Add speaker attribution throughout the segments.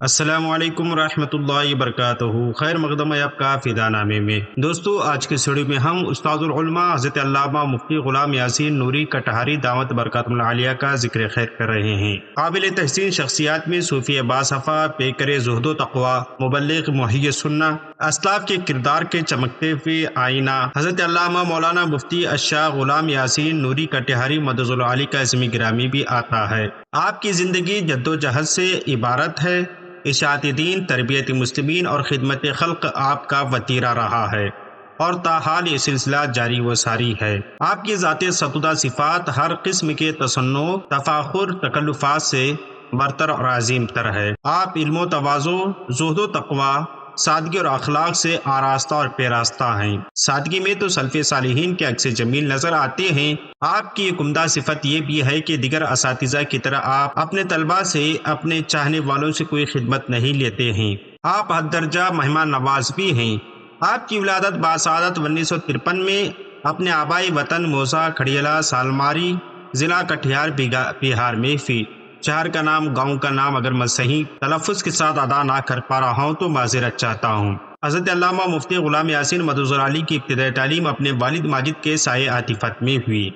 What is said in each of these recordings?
Speaker 1: السلام علیکم ورحمۃ اللہ وبرکاتہ۔ خیر مقدم ہے آپ کا فدا نامے میں۔ دوستو آج کے سڑی میں ہم استاد العلماء حضرت علامہ مفتی غلام یاسین نوری کٹہاری دعوت برکات العالیہ کا ذکر خیر کر رہے ہیں۔ قابل تحسین شخصیات میں صوفی باصفا، پیکر زہد و تقوی، مبلغ محی سنہ، اسلاف کے کردار کے چمکتے ہوئے آئینہ حضرت علامہ مولانا مفتی الشاہ غلام یاسین نوری کٹہاری مدظ العالی کا اسم گرامی بھی آتا ہے۔ آپ کی زندگی جدوجہد سے عبارت ہے۔ اشاعت دین، تربیت مسلمین اور خدمت خلق آپ کا وتیرہ رہا ہے اور تاحال یہ سلسلہ جاری و ساری ہے۔ آپ کی ذات ستودہ صفات ہر قسم کے تصنع، تفاخر، تکلفات سے برتر اور عظیم تر ہے۔ آپ علم و تواضع، زہد و تقوی، سادگی اور اخلاق سے آراستہ اور پیراستہ ہیں۔ سادگی میں تو سلف صالحین کے عکس جمیل نظر آتے ہیں۔ آپ کی ایک عمدہ صفت یہ بھی ہے کہ دیگر اساتذہ کی طرح آپ اپنے طلباء سے، اپنے چاہنے والوں سے کوئی خدمت نہیں لیتے ہیں۔ آپ حد درجہ مہمان نواز بھی ہیں۔ آپ کی ولادت باسعادت 1953 میں اپنے آبائی وطن موضع کھڑیلا سالماری، ضلع کٹیہار، بہار میں ہوئی۔ شہر کا نام، گاؤں کا نام اگر میں صحیح تلفظ کے ساتھ ادا نہ کر پا رہا ہوں تو معذرت چاہتا ہوں۔ حضرت علامہ مفتی غلام یاسین مدظ العالی کی ابتدائی تعلیم اپنے والد ماجد کے سائے عاطفت میں ہوئی۔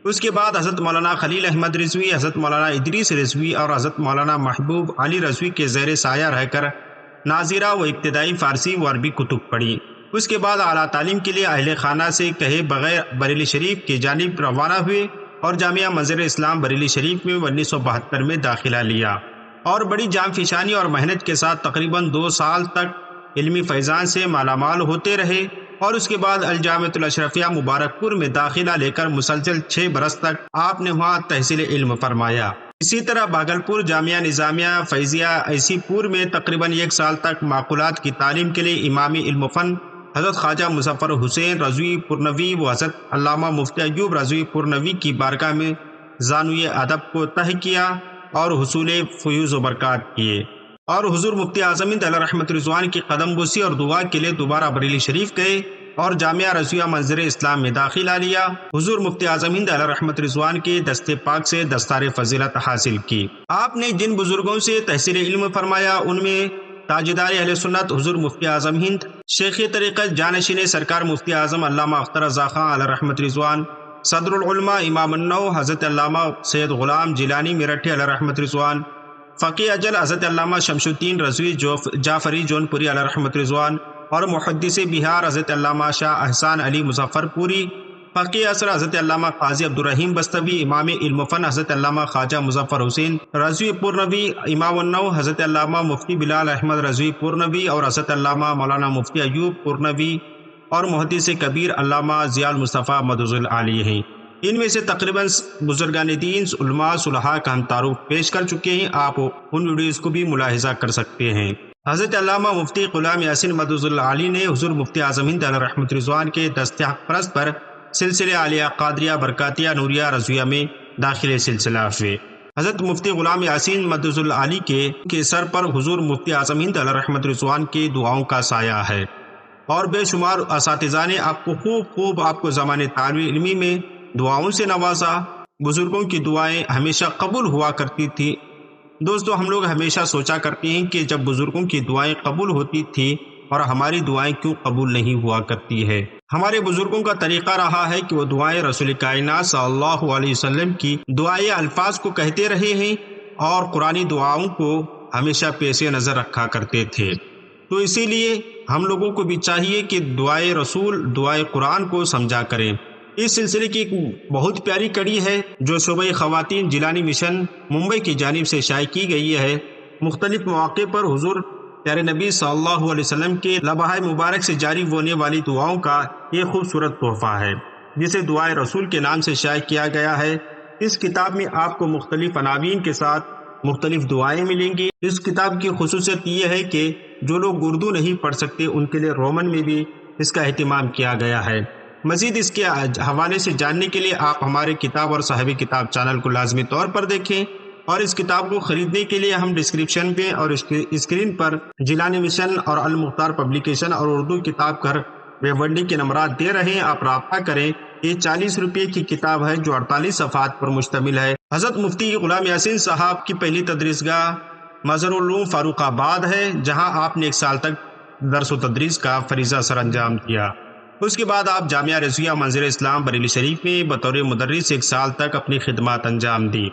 Speaker 1: اس کے بعد حضرت مولانا خلیل احمد رضوی، حضرت مولانا ادریس رضوی اور حضرت مولانا محبوب علی رضوی کے زیر سایہ رہ کر ناظرہ و ابتدائی فارسی و عربی کتب پڑھی۔ اس کے بعد اعلیٰ تعلیم کے لیے اہل خانہ سے کہے بغیر بریلی شریف کی جانب روانہ ہوئے اور جامعہ منظر اسلام بریلی شریف میں 1972 میں داخلہ لیا اور بڑی جان فشانی اور محنت کے ساتھ تقریباً 2 سال تک علمی فیضان سے مالا مال ہوتے رہے اور اس کے بعد الجامعۃ الاشرفیہ مبارک پور میں داخلہ لے کر مسلسل 6 برس تک آپ نے وہاں تحصیل علم فرمایا۔ اسی طرح بھاگلپور جامعہ نظامیہ فیضیہ ایسی پور میں تقریباً 1 سال تک معقولات کی تعلیم کے لیے امامی علم فن حضرت خواجہ مظفر حسین رضوی پورنوی و حضرت علامہ مفتی ایوب رضوی پورنوی کی بارگاہ میں زانوی ادب کو تہ کیا اور حصول فیوز و برکات کیے، اور حضور مفتی اعظم ہند علیہ رحمت رضوان کی قدم بوسی اور دعا کے لیے دوبارہ بریلی شریف گئے اور جامعہ رضویہ منظر اسلام میں داخلہ لیا۔ حضور مفتی اعظم ہند علیہ رحمت رضوان کے دست پاک سے دستار فضیلت حاصل کی۔ آپ نے جن بزرگوں سے تحصیل علم فرمایا ان میں تاجدار اہل سنت حضور مفتی اعظم ہند، شیخ طریقت جانشین سرکار مفتی اعظم علامہ اختر رضا خان علیہ رحمت رضوان، صدر العلماء امام النو حضرت علامہ سید غلام جیلانی میرٹھی علیہ رحمت رضوان، فقیہ اجل حضرت علامہ شمس الدین رضوی جعفری جونپوری علیہ رحمت رضوان، اور محدث بہار حضرت علامہ شاہ احسان علی مظفر پوری، فقیہ عصر حضرت علامہ قاضی عبدالرحیم بستوی، امام علم فن حضرت علامہ خواجہ مظفر حسین رضوی پورنوی، امام النو حضرت علامہ مفتی بلال احمد رضوی پورنوی اور حضرت علامہ مولانا مفتی ایوب پورنوی، اور محدث کبیر علامہ ضیاء المصطفیٰ مدظ العالی ہیں۔ ان میں سے تقریباً بزرگان دین، علماء، صلحاء کا ہم تعارف پیش کر چکے ہیں۔ آپ ان ویڈیوز کو بھی ملاحظہ کر سکتے ہیں۔ حضرت علامہ مفتی غلام یاسین مدظ العالی نے حضور مفتی اعظم ہند علیہ رحمت رضوان کے دست حق پرست پر سلسلہ عالیہ قادریہ برکاتیہ نوریہ رضویہ میں داخل سلسلہ ہوئے۔ حضرت مفتی غلام یاسین مدظ العالی کے سر پر حضور مفتی اعظم ہند علیہ رحمت رضوان کی دعاؤں کا سایہ ہے اور بے شمار اساتذہ نے آپ کو خوب آپ کو زمانے طالب علمی میں دعاؤں سے نوازا۔ بزرگوں کی دعائیں ہمیشہ قبول ہوا کرتی تھی۔ دوستو، ہم لوگ ہمیشہ سوچا کرتے ہیں کہ جب بزرگوں کی دعائیں قبول ہوتی تھی اور ہماری دعائیں کیوں قبول نہیں ہوا کرتی ہے۔ ہمارے بزرگوں کا طریقہ رہا ہے کہ وہ دعائیں رسول کائنات صلی اللہ علیہ وسلم کی دعائیں الفاظ کو کہتے رہے ہیں اور قرآنی دعاؤں کو ہمیشہ پیش نظر رکھا کرتے تھے۔ تو اسی لیے ہم لوگوں کو بھی چاہیے کہ دعائے رسول، دعائے قرآن کو سمجھا کریں۔ اس سلسلے کی ایک بہت پیاری کڑی ہے جو صوبہ خواتین جیلانی مشن ممبئی کی جانب سے شائع کی گئی ہے۔ مختلف مواقع پر حضور پیارے نبی صلی اللہ علیہ وسلم کے لبہائے مبارک سے جاری ہونے والی دعاؤں کا ایک خوبصورت تحفہ ہے جسے دعائے رسول کے نام سے شائع کیا گیا ہے۔ اس کتاب میں آپ کو مختلف عناوین کے ساتھ مختلف دعائیں ملیں گی۔ اس کتاب کی خصوصیت یہ ہے کہ جو لوگ اردو نہیں پڑھ سکتے ان کے لیے رومن میں بھی اس کا اہتمام کیا گیا ہے۔ مزید اس کے حوالے سے جاننے کے لیے آپ ہمارے کتاب اور صاحب کتاب چینل کو لازمی طور پر دیکھیں، اور اس کتاب کو خریدنے کے لیے ہم ڈسکرپشن پہ اور اسکرین پر جیلانی مشن اور المختار پبلیکیشن اور اردو کتاب گھر ویب ونڈی کے نمبرات دے رہے ہیں، آپ رابطہ کریں۔ یہ 40 روپے کی کتاب ہے جو 48 صفحات پر مشتمل ہے۔ حضرت مفتی غلام یاسین صاحب کی پہلی تدریسگاہ مظہر العلوم فاروق آباد ہے، جہاں آپ نے 1 سال تک درس و تدریس کا فریضہ سر انجام کیا۔ اس کے بعد آپ جامعہ رضویہ منظر اسلام بریلی شریف میں بطور مدرس 1 سال تک اپنی خدمات انجام دی،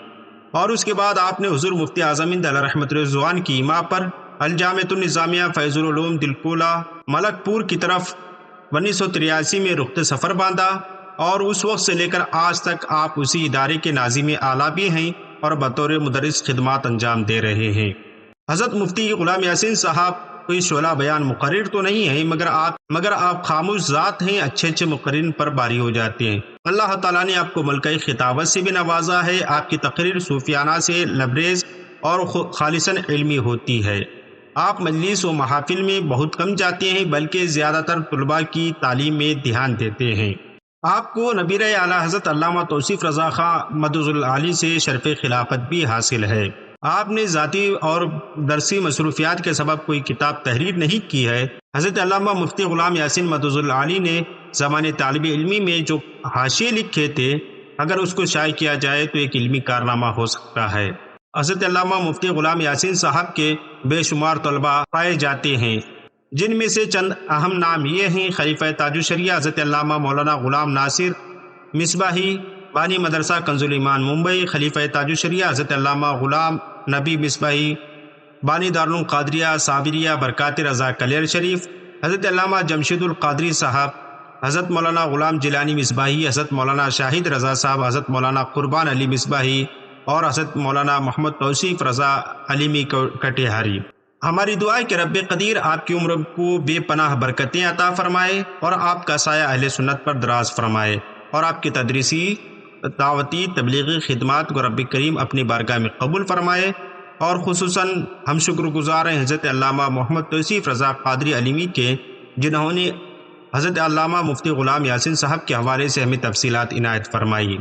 Speaker 1: اور اس کے بعد آپ نے حضور مفتی اعظم ہند علیہ رحمت رضوان کی ایما پر الجامعۃ النظامیہ فیض العلوم دلکولہ ملک پور کی طرف 1983 میں رخت سفر باندھا، اور اس وقت سے لے کر آج تک آپ اسی ادارے کے ناظم اعلیٰ بھی ہیں اور بطور مدرس خدمات انجام دے رہے ہیں۔ حضرت مفتی غلام یاسین صاحب کوئی شعلہ بیان مقرر تو نہیں ہیں، مگر آپ خاموش ذات ہیں، اچھے مقررین پر باری ہو جاتے ہیں۔ اللہ تعالیٰ نے آپ کو ملکہ خطابت سے بھی نوازا ہے۔ آپ کی تقریر صوفیانہ سے لبریز اور خالصاً علمی ہوتی ہے۔ آپ مجلس و محافل میں بہت کم جاتے ہیں، بلکہ زیادہ تر طلباء کی تعلیم میں دھیان دیتے ہیں۔ آپ کو نبیر اعلیٰ حضرت علامہ توصیف رضا خان مدظ العالی سے شرف خلافت بھی حاصل ہے۔ آپ نے ذاتی اور درسی مصروفیات کے سبب کوئی کتاب تحریر نہیں کی ہے۔ حضرت علامہ مفتی غلام یاسین مدظ العالی نے زمانۂ طالب علمی میں جو حاشیے لکھے تھے، اگر اس کو شائع کیا جائے تو ایک علمی کارنامہ ہو سکتا ہے۔ حضرت علامہ مفتی غلام یاسین صاحب کے بے شمار طلباء پائے جاتے ہیں، جن میں سے چند اہم نام یہ ہیں: خلیفہ تاج الشریعہ حضرت علامہ مولانا غلام ناصر مصباحی، بانی مدرسہ کنز الایمان ممبئی، خلیفہ تاج الشریعہ حضرت علامہ غلام نبی مصباحی، بانی دارالعلوم قادریہ صابریہ برکات رضا کلیر شریف، حضرت علامہ جمشید القادری صاحب، حضرت مولانا غلام جیلانی مصباحی، حضرت مولانا شاہد رضا صاحب، حضرت مولانا قربان علی مصباحی اور حضرت مولانا محمد توصیف رضا علیمی کٹیہاری۔ ہماری دعا ہے کہ رب قدیر آپ کی عمر کو بے پناہ برکتیں عطا فرمائے اور آپ کا سایہ اہل سنت پر دراز فرمائے، اور آپ کی تدریسی دعوتی تبلیغی خدمات کو رب کریم اپنی بارگاہ میں قبول فرمائے، اور خصوصاً ہم شکر گزار ہیں حضرت علامہ محمد توصیف رضا قادری علیمی کے، جنہوں نے حضرت علامہ مفتی غلام یاسین صاحب کے حوالے سے ہمیں تفصیلات عنایت فرمائی۔